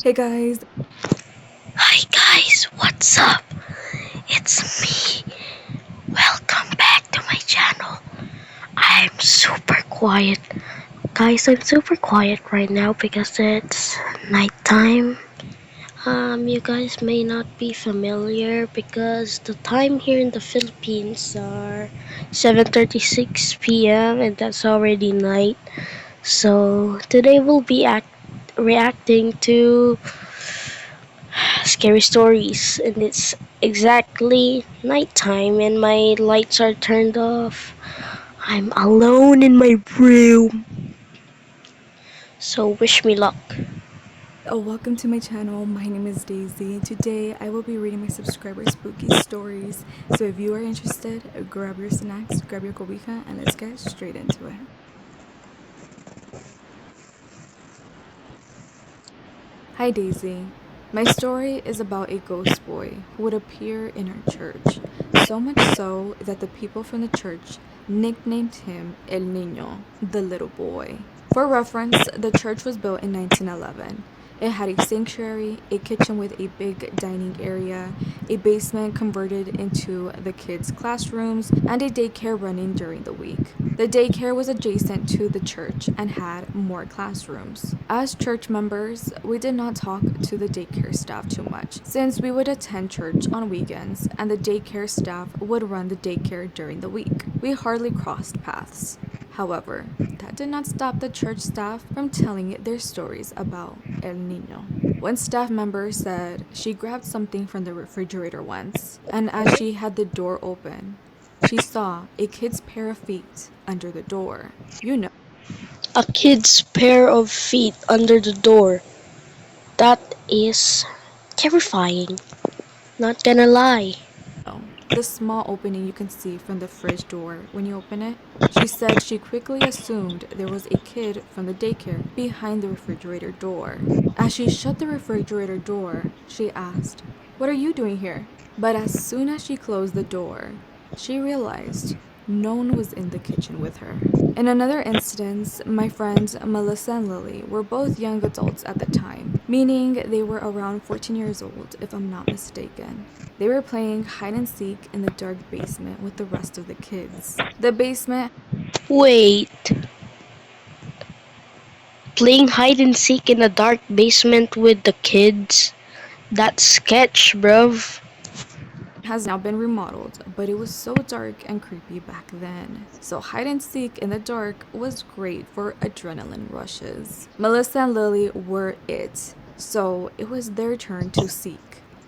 Hey guys, Hi guys, what's up? It's me. Welcome back to my channel. I'm super quiet. Guys, I'm super quiet right now because it's nighttime. You guys may not be familiar because the time here in the Philippines are 7:36 p.m. and that's already night. So, today we'll be reacting to scary stories, and it's exactly nighttime and my lights are turned off. I'm alone in my room. So wish me luck. welcome to my channel. My name is Daisy. Today I will be reading my subscriber spooky stories. So if you are interested, grab your snacks, grab your cobija, and let's get straight into it. Hi Daisy. My story is about a ghost boy who would appear in our church. So much so that the people from the church nicknamed him El Niño, the little boy. For reference, the church was built in 1911. It had a sanctuary, a kitchen with a big dining area, a basement converted into the kids' classrooms, and a daycare running during the week. The daycare was adjacent to the church and had more classrooms. As church members, we did not talk to the daycare staff too much, since we would attend church on weekends and the daycare staff would run the daycare during the week. We hardly crossed paths. However, that did not stop the church staff from telling their stories about El Nino. One staff member said she grabbed something from the refrigerator once, and as she had the door open, she saw a kid's pair of feet under the door. You know, A kid's pair of feet under the door. That is terrifying. Not gonna lie. the small opening you can see from the fridge door when you open it. She said she quickly assumed there was a kid from the daycare behind the refrigerator door. As she shut the refrigerator door, she asked, "What are you doing here?" But as soon as she closed the door, she realized no one was in the kitchen with her. In another instance, my friends Melissa and Lily were both young adults at the time, meaning they were around 14 years old if I'm not mistaken. They were playing hide and seek in the dark basement with the rest of the kids. The basement Wait, playing hide and seek in a dark basement with the kids? That's sketch, bruv. has now been remodeled, but it was so dark and creepy back then. So hide and seek in the dark was great for adrenaline rushes. Melissa and Lily were it, so it was their turn to seek.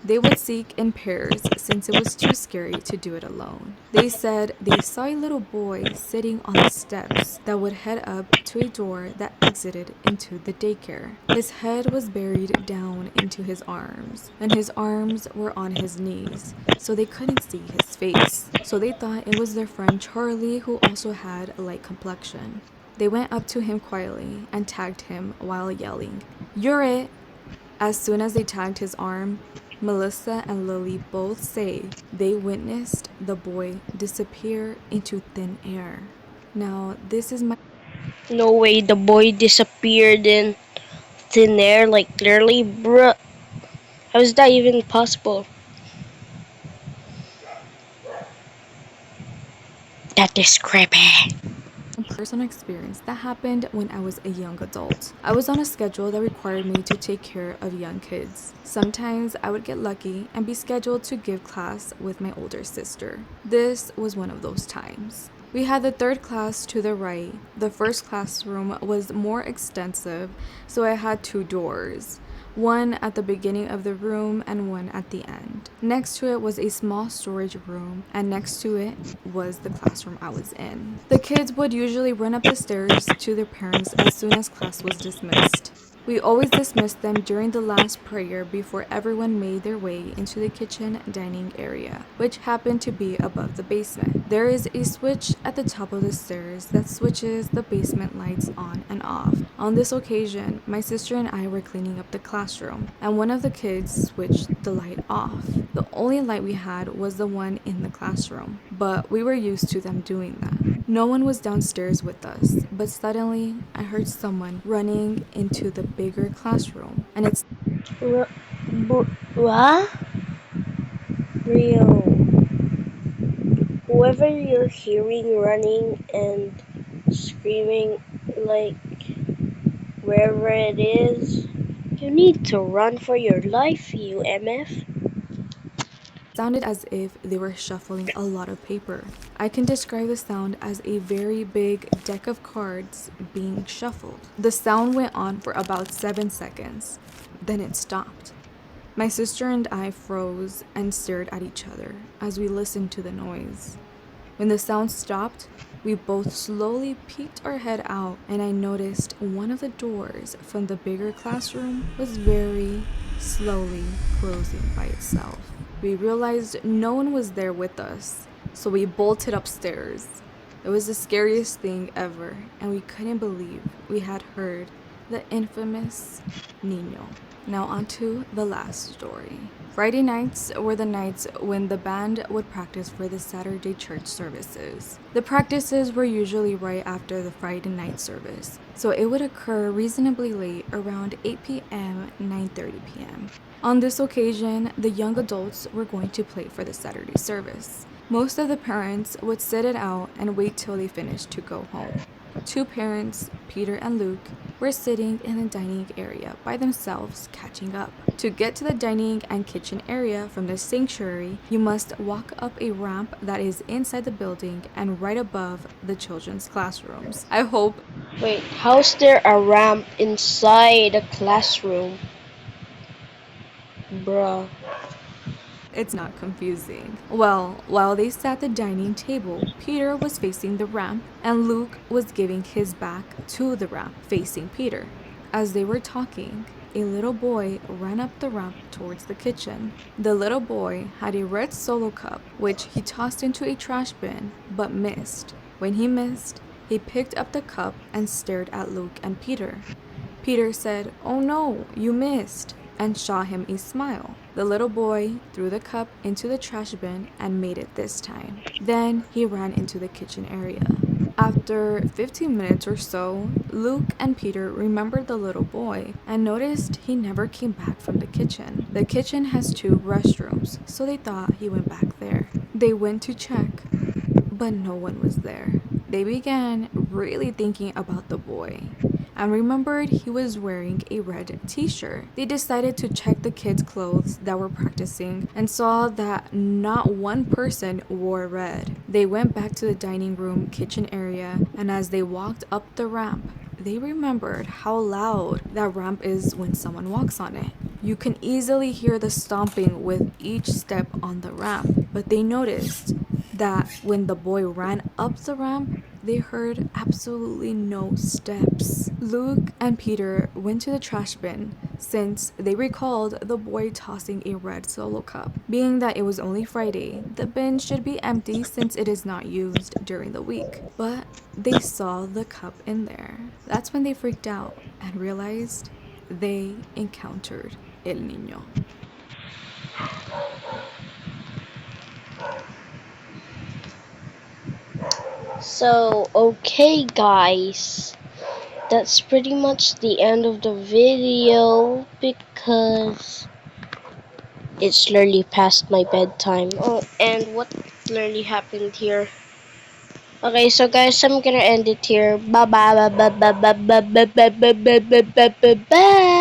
They would seek in pairs since it was too scary to do it alone. They said they saw a little boy sitting on the steps that would head up to a door that exited into the daycare. His head was buried down into his arms, and his arms were on his knees, so they couldn't see his face. So they thought it was their friend Charlie, who also had a light complexion. They went up to him quietly and tagged him while yelling, "You're it!" As soon as they tagged his arm, Melissa and Lily both say they witnessed the boy disappear into thin air. Now, this is my No way, the boy disappeared in thin air, like clearly, bruh. How is that even possible? That is creepy. personal experience that happened when I was a young adult. I was on a schedule that required me to take care of young kids. Sometimes I would get lucky and be scheduled to give class with my older sister. This was one of those times. We had the third class to the right. The first classroom was more extensive, so I had two doors, one at the beginning of the room and one at the end. Next to it was a small storage room, and next to it was the classroom I was in. The kids would usually run up the stairs to their parents as soon as class was dismissed. We always dismissed them during the last prayer before everyone made their way into the kitchen dining area, which happened to be above the basement. There is a switch at the top of the stairs that switches the basement lights on and off. On this occasion, my sister and I were cleaning up the classroom, and one of the kids switched the light off. The only light we had was the one in the classroom, but we were used to them doing that. No one was downstairs with us, but suddenly I heard someone running into the bigger classroom, and it's What? Real. Whoever you're hearing running and screaming, like wherever it is, you need to run for your life, you MF. sounded as if they were shuffling a lot of paper. I can describe the sound as a very big deck of cards being shuffled. The sound went on for about 7 seconds. Then it stopped. My sister and I froze and stared at each other as we listened to the noise. When the sound stopped, we both slowly peeked our head out, and I noticed one of the doors from the bigger classroom was very slowly closing by itself. We realized no one was there with us, so we bolted upstairs. It was the scariest thing ever, and we couldn't believe we had heard the infamous Nino. Now on to the last story. Friday nights were the nights when the band would practice for the Saturday church services. The practices were usually right after the Friday night service, so it would occur reasonably late, around 8 p.m., 9:30 p.m. On this occasion, the young adults were going to play for the Saturday service. Most of the parents would sit it out and wait till they finished to go home. Two parents, Peter and Luke, were sitting in the dining area by themselves catching up. To get to the dining and kitchen area from the sanctuary, you must walk up a ramp that is inside the building and right above the children's classrooms. I hope Wait, how's there a ramp inside a classroom? Bruh. it's not confusing. Well, while they sat at the dining table, Peter was facing the ramp and Luke was giving his back to the ramp, facing Peter. As they were talking, a little boy ran up the ramp towards the kitchen. The little boy had a red Solo cup, which he tossed into a trash bin, but missed. When he missed, he picked up the cup and stared at Luke and Peter. Peter said, "Oh no, you missed," and shot him a smile. The little boy threw the cup into the trash bin and made it this time. Then he ran into the kitchen area. After 15 minutes or so, Luke and Peter remembered the little boy and noticed he never came back from the kitchen. The kitchen has 2 restrooms, so they thought he went back there. They went to check, but no one was there. They began really thinking about the boy and remembered he was wearing a red t-shirt. They decided to check the kids' clothes that were practicing and saw that not one person wore red. They went back to the dining room kitchen area, and as they walked up the ramp, they remembered how loud that ramp is when someone walks on it. You can easily hear the stomping with each step on the ramp, but they noticed that when the boy ran up the ramp, they heard absolutely no steps. Luke and Peter went to the trash bin since they recalled the boy tossing a red Solo cup. Being that it was only Friday, the bin should be empty since it is not used during the week. But they saw the cup in there. That's when they freaked out and realized they encountered El Niño. So, okay guys, that's pretty much the end of the video because it's literally past my bedtime. Oh, and what literally happened here? Okay, so guys, I'm gonna end it here. Bye bye bye bye bye bye bye bye bye bye bye bye bye bye.